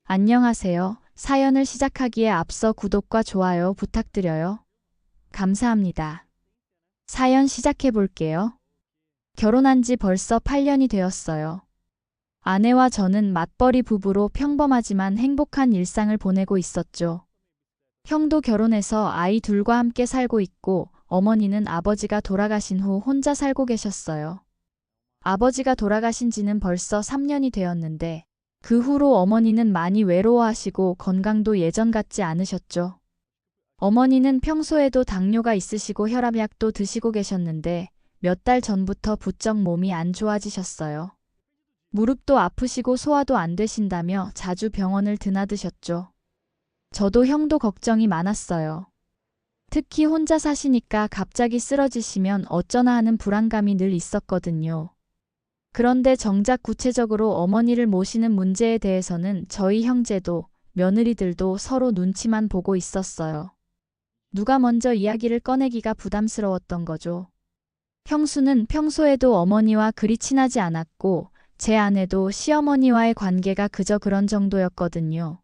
안녕하세요. 사연을 시작하기에 앞서 구독과 좋아요 부탁드려요. 감사합니다. 사연 시작해 볼게요. 결혼한 지 벌써 8년이 되었어요. 아내와 저는 맞벌이 부부로 평범하지만 행복한 일상을 보내고 있었죠. 형도 결혼해서 아이 둘과 함께 살고 있고 어머니는 아버지가 돌아가신 후 혼자 살고 계셨어요. 아버지가 돌아가신 지는 벌써 3년이 되었는데 그 후로 어머니는 많이 외로워하시고 건강도 예전 같지 않으셨죠. 어머니는 평소에도 당뇨가 있으시고 혈압약도 드시고 계셨는데 몇 달 전부터 부쩍 몸이 안 좋아지셨어요. 무릎도 아프시고 소화도 안 되신다며 자주 병원을 드나드셨죠. 저도 형도 걱정이 많았어요. 특히 혼자 사시니까 갑자기 쓰러지시면 어쩌나 하는 불안감이 늘 있었거든요. 그런데 정작 구체적으로 어머니를 모시는 문제에 대해서는 저희 형제도 며느리들도 서로 눈치만 보고 있었어요. 누가 먼저 이야기를 꺼내기가 부담스러웠던 거죠. 형수는 평소에도 어머니와 그리 친하지 않았고 제 아내도 시어머니와의 관계가 그저 그런 정도였거든요.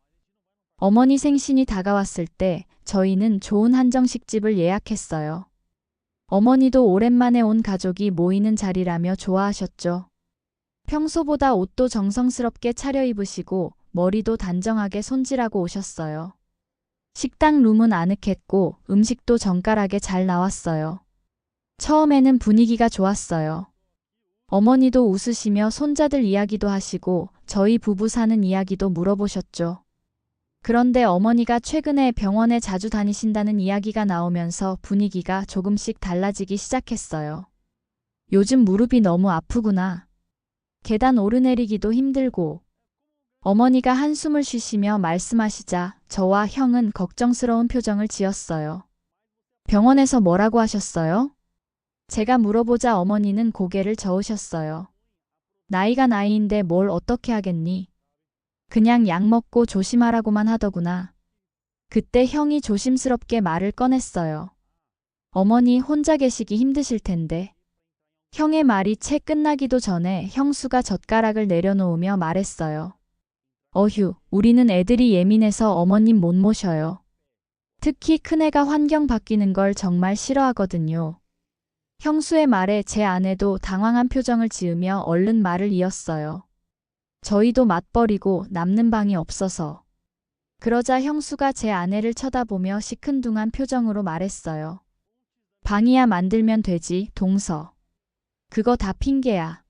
어머니 생신이 다가왔을 때 저희는 좋은 한정식집을 예약했어요. 어머니도 오랜만에 온 가족이 모이는 자리라며 좋아하셨죠. 평소보다 옷도 정성스럽게 차려입으시고 머리도 단정하게 손질하고 오셨어요. 식당 룸은 아늑했고 음식도 정갈하게 잘 나왔어요. 처음에는 분위기가 좋았어요. 어머니도 웃으시며 손자들 이야기도 하시고 저희 부부 사는 이야기도 물어보셨죠. 그런데 어머니가 최근에 병원에 자주 다니신다는 이야기가 나오면서 분위기가 조금씩 달라지기 시작했어요. 요즘 무릎이 너무 아프구나. 계단 오르내리기도 힘들고. 어머니가 한숨을 쉬시며 말씀하시자 저와 형은 걱정스러운 표정을 지었어요. 병원에서 뭐라고 하셨어요? 제가 물어보자 어머니는 고개를 저으셨어요. 나이가 나이인데 뭘 어떻게 하겠니? 그냥 약 먹고 조심하라고만 하더구나. 그때 형이 조심스럽게 말을 꺼냈어요. 어머니 혼자 계시기 힘드실 텐데. 형의 말이 채 끝나기도 전에 형수가 젓가락을 내려놓으며 말했어요. 어휴, 우리는 애들이 예민해서 어머님 못 모셔요. 특히 큰애가 환경 바뀌는 걸 정말 싫어하거든요. 형수의 말에 제 아내도 당황한 표정을 지으며 얼른 말을 이었어요. 저희도 맞벌이고 남는 방이 없어서. 그러자 형수가 제 아내를 쳐다보며 시큰둥한 표정으로 말했어요. 방이야 만들면 되지, 동서. 그거 다 핑계야.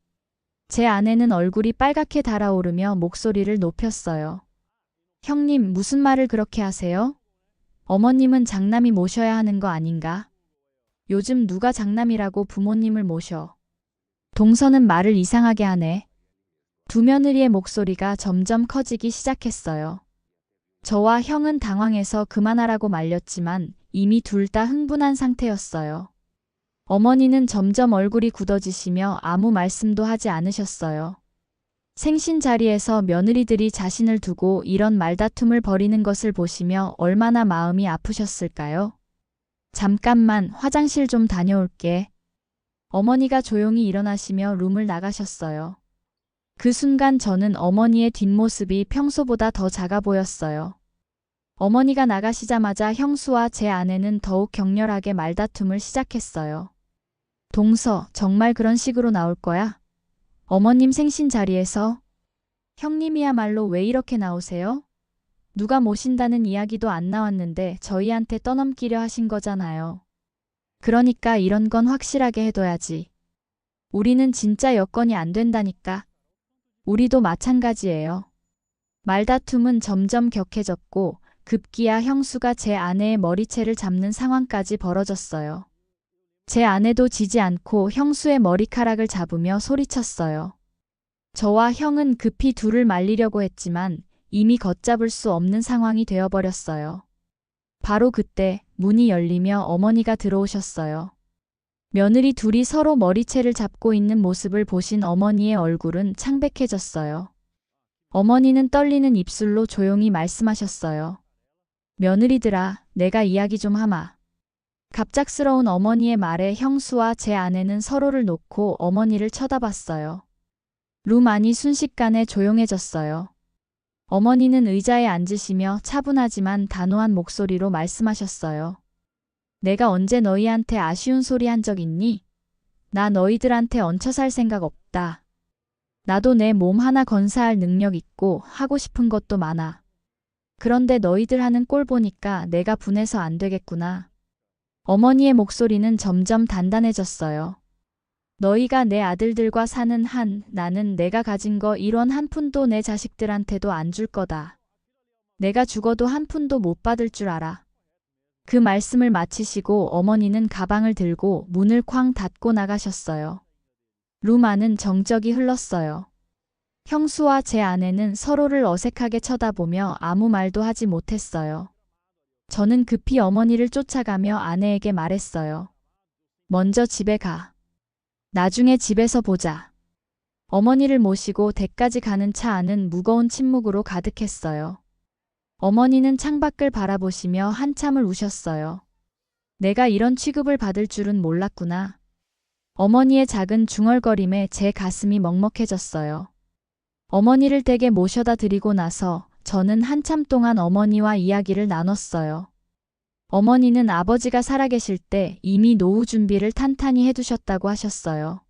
제 아내는 얼굴이 빨갛게 달아오르며 목소리를 높였어요. 형님, 무슨 말을 그렇게 하세요? 어머님은 장남이 모셔야 하는 거 아닌가? 요즘 누가 장남이라고 부모님을 모셔. 동서는 말을 이상하게 하네. 두 며느리의 목소리가 점점 커지기 시작했어요. 저와 형은 당황해서 그만하라고 말렸지만 이미 둘 다 흥분한 상태였어요. 어머니는 점점 얼굴이 굳어지시며 아무 말씀도 하지 않으셨어요. 생신 자리에서 며느리들이 자신을 두고 이런 말다툼을 벌이는 것을 보시며 얼마나 마음이 아프셨을까요? 잠깐만 화장실 좀 다녀올게. 어머니가 조용히 일어나시며 룸을 나가셨어요. 그 순간 저는 어머니의 뒷모습이 평소보다 더 작아 보였어요. 어머니가 나가시자마자 형수와 제 아내는 더욱 격렬하게 말다툼을 시작했어요. 동서, 정말 그런 식으로 나올 거야? 어머님 생신 자리에서? 형님이야말로 왜 이렇게 나오세요? 누가 모신다는 이야기도 안 나왔는데 저희한테 떠넘기려 하신 거잖아요. 그러니까 이런 건 확실하게 해둬야지. 우리는 진짜 여건이 안 된다니까. 우리도 마찬가지예요. 말다툼은 점점 격해졌고 급기야 형수가 제 아내의 머리채를 잡는 상황까지 벌어졌어요. 제 아내도 지지 않고 형수의 머리카락을 잡으며 소리쳤어요. 저와 형은 급히 둘을 말리려고 했지만 이미 걷잡을 수 없는 상황이 되어버렸어요. 바로 그때 문이 열리며 어머니가 들어오셨어요. 며느리 둘이 서로 머리채를 잡고 있는 모습을 보신 어머니의 얼굴은 창백해졌어요. 어머니는 떨리는 입술로 조용히 말씀하셨어요. 며느리들아, 내가 이야기 좀 하마. 갑작스러운 어머니의 말에 형수와 제 아내는 서로를 놓고 어머니를 쳐다봤어요. 룸 안이 순식간에 조용해졌어요. 어머니는 의자에 앉으시며 차분하지만 단호한 목소리로 말씀하셨어요. 내가 언제 너희한테 아쉬운 소리 한 적 있니? 나 너희들한테 얹혀 살 생각 없다. 나도 내 몸 하나 건사할 능력 있고 하고 싶은 것도 많아. 그런데 너희들 하는 꼴 보니까 내가 분해서 안 되겠구나. 어머니의 목소리는 점점 단단해졌어요. 너희가 내 아들들과 사는 한 나는 내가 가진 거 1원 한 푼도 내 자식들한테도 안 줄 거다. 내가 죽어도 한 푼도 못 받을 줄 알아. 그 말씀을 마치시고 어머니는 가방을 들고 문을 쾅 닫고 나가셨어요. 룸 안은 정적이 흘렀어요. 형수와 제 아내는 서로를 어색하게 쳐다보며 아무 말도 하지 못했어요. 저는 급히 어머니를 쫓아가며 아내에게 말했어요. 먼저 집에 가. 나중에 집에서 보자. 어머니를 모시고 댁까지 가는 차 안은 무거운 침묵으로 가득했어요. 어머니는 창밖을 바라보시며 한참을 우셨어요. 내가 이런 취급을 받을 줄은 몰랐구나. 어머니의 작은 중얼거림에 제 가슴이 먹먹해졌어요. 어머니를 댁에 모셔다 드리고 나서 저는 한참 동안 어머니와 이야기를 나눴어요. 어머니는 아버지가 살아계실 때 이미 노후 준비를 탄탄히 해두셨다고 하셨어요.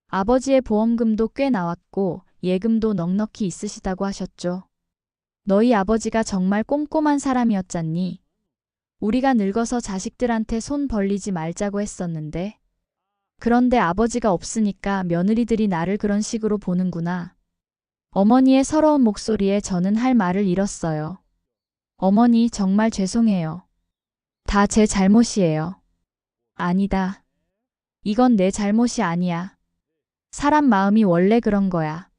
아버지의 보험금도 꽤 나왔고 예금도 넉넉히 있으시다고 하셨죠. 너희 아버지가 정말 꼼꼼한 사람이었잖니. 우리가 늙어서 자식들한테 손 벌리지 말자고 했었는데. 그런데 아버지가 없으니까 며느리들이 나를 그런 식으로 보는구나. 어머니의 서러운 목소리에 저는 할 말을 잃었어요. 어머니 정말 죄송해요. 다 제 잘못이에요. 아니다. 이건 내 잘못이 아니야. 사람 마음이 원래 그런 거야.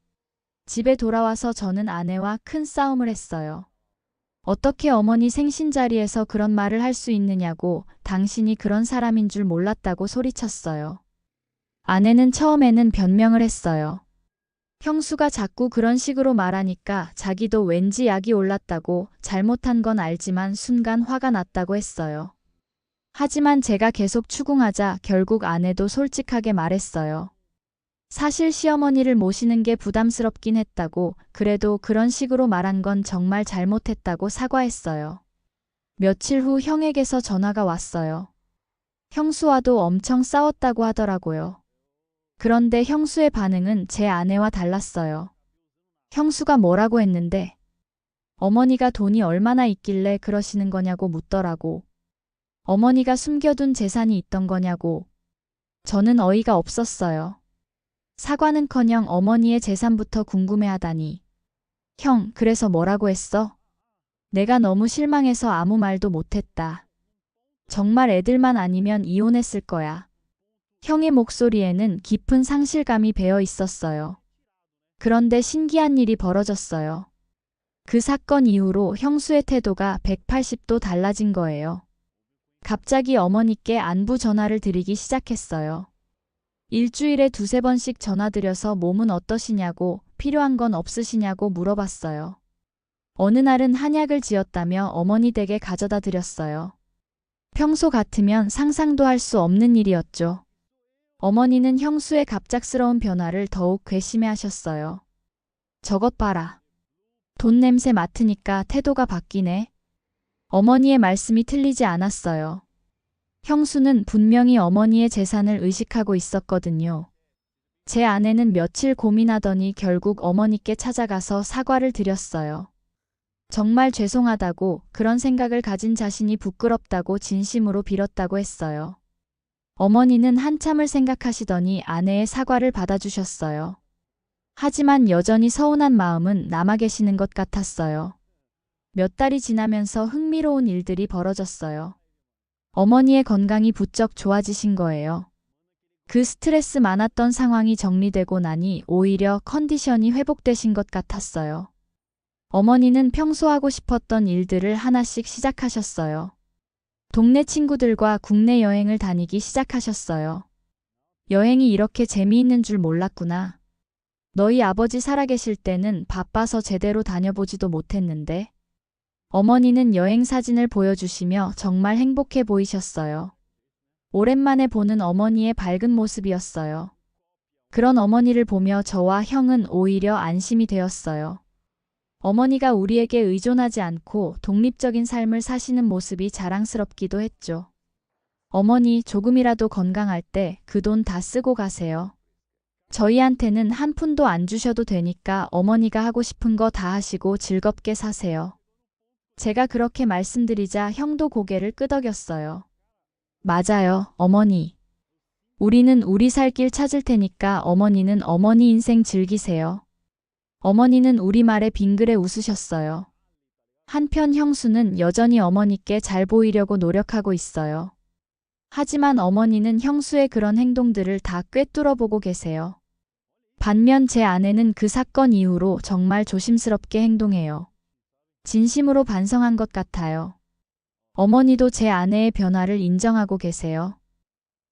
집에 돌아와서 저는 아내와 큰 싸움을 했어요. 어떻게 어머니 생신 자리에서 그런 말을 할 수 있느냐고 당신이 그런 사람인 줄 몰랐다고 소리쳤어요. 아내는 처음에는 변명을 했어요. 형수가 자꾸 그런 식으로 말하니까 자기도 왠지 약이 올랐다고 잘못한 건 알지만 순간 화가 났다고 했어요. 하지만 제가 계속 추궁하자 결국 아내도 솔직하게 말했어요. 사실 시어머니를 모시는 게 부담스럽긴 했다고 그래도 그런 식으로 말한 건 정말 잘못했다고 사과했어요. 며칠 후 형에게서 전화가 왔어요. 형수와도 엄청 싸웠다고 하더라고요. 그런데 형수의 반응은 제 아내와 달랐어요. 형수가 뭐라고 했는데 어머니가 돈이 얼마나 있길래 그러시는 거냐고 묻더라고. 어머니가 숨겨둔 재산이 있던 거냐고. 저는 어이가 없었어요. 사과는커녕 어머니의 재산부터 궁금해하다니. 형, 그래서 뭐라고 했어? 내가 너무 실망해서 아무 말도 못했다. 정말 애들만 아니면 이혼했을 거야. 형의 목소리에는 깊은 상실감이 배어 있었어요. 그런데 신기한 일이 벌어졌어요. 그 사건 이후로 형수의 태도가 180도 달라진 거예요. 갑자기 어머니께 안부 전화를 드리기 시작했어요. 일주일에 2~3번씩 전화드려서 몸은 어떠시냐고 필요한 건 없으시냐고 물어봤어요. 어느 날은 한약을 지었다며 어머니 댁에 가져다 드렸어요. 평소 같으면 상상도 할 수 없는 일이었죠. 어머니는 형수의 갑작스러운 변화를 더욱 괘씸해하셨어요. 저것 봐라. 돈 냄새 맡으니까 태도가 바뀌네. 어머니의 말씀이 틀리지 않았어요. 형수는 분명히 어머니의 재산을 의식하고 있었거든요. 제 아내는 며칠 고민하더니 결국 어머니께 찾아가서 사과를 드렸어요. 정말 죄송하다고 그런 생각을 가진 자신이 부끄럽다고 진심으로 빌었다고 했어요. 어머니는 한참을 생각하시더니 아내의 사과를 받아주셨어요. 하지만 여전히 서운한 마음은 남아 계시는 것 같았어요. 몇 달이 지나면서 흥미로운 일들이 벌어졌어요. 어머니의 건강이 부쩍 좋아지신 거예요. 그 스트레스 많았던 상황이 정리되고 나니 오히려 컨디션이 회복되신 것 같았어요. 어머니는 평소 하고 싶었던 일들을 하나씩 시작하셨어요. 동네 친구들과 국내 여행을 다니기 시작하셨어요. 여행이 이렇게 재미있는 줄 몰랐구나. 너희 아버지 살아계실 때는 바빠서 제대로 다녀보지도 못했는데. 어머니는 여행 사진을 보여주시며 정말 행복해 보이셨어요. 오랜만에 보는 어머니의 밝은 모습이었어요. 그런 어머니를 보며 저와 형은 오히려 안심이 되었어요. 어머니가 우리에게 의존하지 않고 독립적인 삶을 사시는 모습이 자랑스럽기도 했죠. 어머니, 조금이라도 건강할 때 그 돈 다 쓰고 가세요. 저희한테는 한 푼도 안 주셔도 되니까 어머니가 하고 싶은 거 다 하시고 즐겁게 사세요. 제가 그렇게 말씀드리자 형도 고개를 끄덕였어요. 맞아요, 어머니. 우리는 우리 살 길 찾을 테니까 어머니는 어머니 인생 즐기세요. 어머니는 우리 말에 빙그레 웃으셨어요. 한편 형수는 여전히 어머니께 잘 보이려고 노력하고 있어요. 하지만 어머니는 형수의 그런 행동들을 다 꿰뚫어보고 계세요. 반면 제 아내는 그 사건 이후로 정말 조심스럽게 행동해요. 진심으로 반성한 것 같아요. 어머니도 제 아내의 변화를 인정하고 계세요.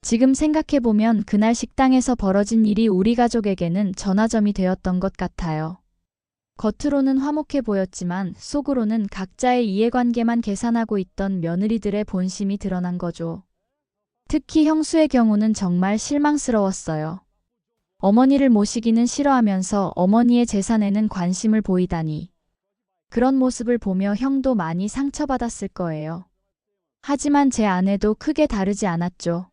지금 생각해보면 그날 식당에서 벌어진 일이 우리 가족에게는 전화점이 되었던 것 같아요. 겉으로는 화목해 보였지만 속으로는 각자의 이해관계만 계산하고 있던 며느리들의 본심이 드러난 거죠. 특히 형수의 경우는 정말 실망스러웠어요. 어머니를 모시기는 싫어하면서 어머니의 재산에는 관심을 보이다니. 그런 모습을 보며 형도 많이 상처받았을 거예요. 하지만 제 아내도 크게 다르지 않았죠.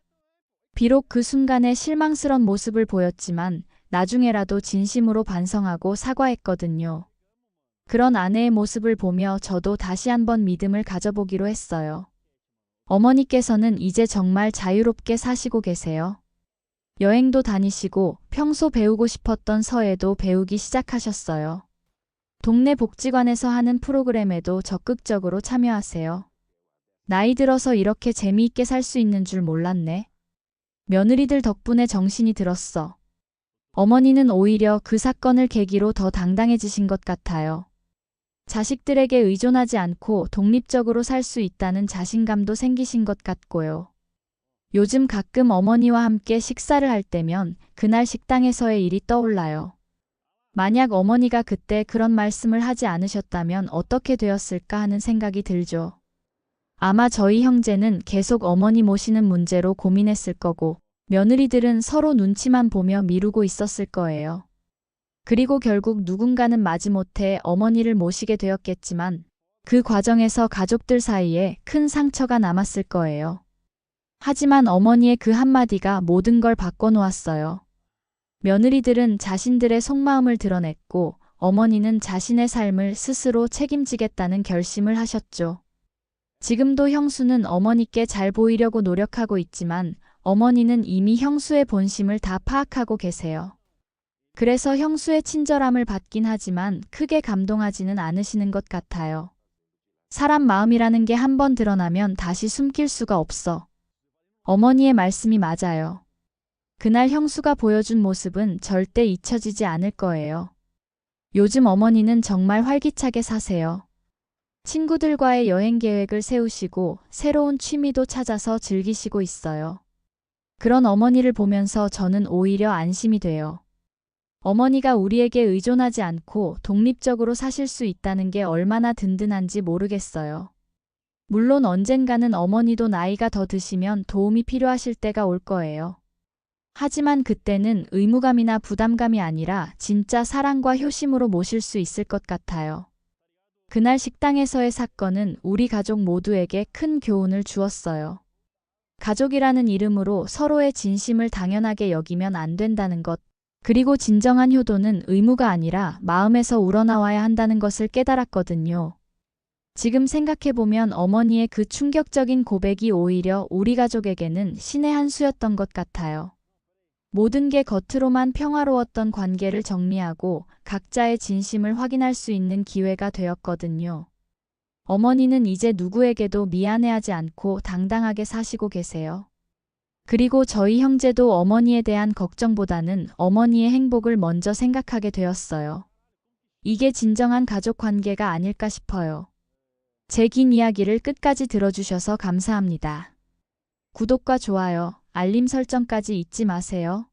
비록 그 순간에 실망스런 모습을 보였지만 나중에라도 진심으로 반성하고 사과했거든요. 그런 아내의 모습을 보며 저도 다시 한번 믿음을 가져보기로 했어요. 어머니께서는 이제 정말 자유롭게 사시고 계세요. 여행도 다니시고 평소 배우고 싶었던 서예도 배우기 시작하셨어요. 동네 복지관에서 하는 프로그램에도 적극적으로 참여하세요. 나이 들어서 이렇게 재미있게 살 수 있는 줄 몰랐네. 며느리들 덕분에 정신이 들었어. 어머니는 오히려 그 사건을 계기로 더 당당해지신 것 같아요. 자식들에게 의존하지 않고 독립적으로 살 수 있다는 자신감도 생기신 것 같고요. 요즘 가끔 어머니와 함께 식사를 할 때면 그날 식당에서의 일이 떠올라요. 만약 어머니가 그때 그런 말씀을 하지 않으셨다면 어떻게 되었을까 하는 생각이 들죠. 아마 저희 형제는 계속 어머니 모시는 문제로 고민했을 거고 며느리들은 서로 눈치만 보며 미루고 있었을 거예요. 그리고 결국 누군가는 마지못해 어머니를 모시게 되었겠지만 그 과정에서 가족들 사이에 큰 상처가 남았을 거예요. 하지만 어머니의 그 한마디가 모든 걸 바꿔놓았어요. 며느리들은 자신들의 속마음을 드러냈고 어머니는 자신의 삶을 스스로 책임지겠다는 결심을 하셨죠. 지금도 형수는 어머니께 잘 보이려고 노력하고 있지만 어머니는 이미 형수의 본심을 다 파악하고 계세요. 그래서 형수의 친절함을 받긴 하지만 크게 감동하지는 않으시는 것 같아요. 사람 마음이라는 게 한 번 드러나면 다시 숨길 수가 없어. 어머니의 말씀이 맞아요. 그날 형수가 보여준 모습은 절대 잊혀지지 않을 거예요. 요즘 어머니는 정말 활기차게 사세요. 친구들과의 여행 계획을 세우시고 새로운 취미도 찾아서 즐기시고 있어요. 그런 어머니를 보면서 저는 오히려 안심이 돼요. 어머니가 우리에게 의존하지 않고 독립적으로 사실 수 있다는 게 얼마나 든든한지 모르겠어요. 물론 언젠가는 어머니도 나이가 더 드시면 도움이 필요하실 때가 올 거예요. 하지만 그때는 의무감이나 부담감이 아니라 진짜 사랑과 효심으로 모실 수 있을 것 같아요. 그날 식당에서의 사건은 우리 가족 모두에게 큰 교훈을 주었어요. 가족이라는 이름으로 서로의 진심을 당연하게 여기면 안 된다는 것, 그리고 진정한 효도는 의무가 아니라 마음에서 우러나와야 한다는 것을 깨달았거든요. 지금 생각해보면 어머니의 그 충격적인 고백이 오히려 우리 가족에게는 신의 한 수였던 것 같아요. 모든 게 겉으로만 평화로웠던 관계를 정리하고 각자의 진심을 확인할 수 있는 기회가 되었거든요. 어머니는 이제 누구에게도 미안해하지 않고 당당하게 사시고 계세요. 그리고 저희 형제도 어머니에 대한 걱정보다는 어머니의 행복을 먼저 생각하게 되었어요. 이게 진정한 가족 관계가 아닐까 싶어요. 제 긴 이야기를 끝까지 들어주셔서 감사합니다. 구독과 좋아요, 알림 설정까지 잊지 마세요.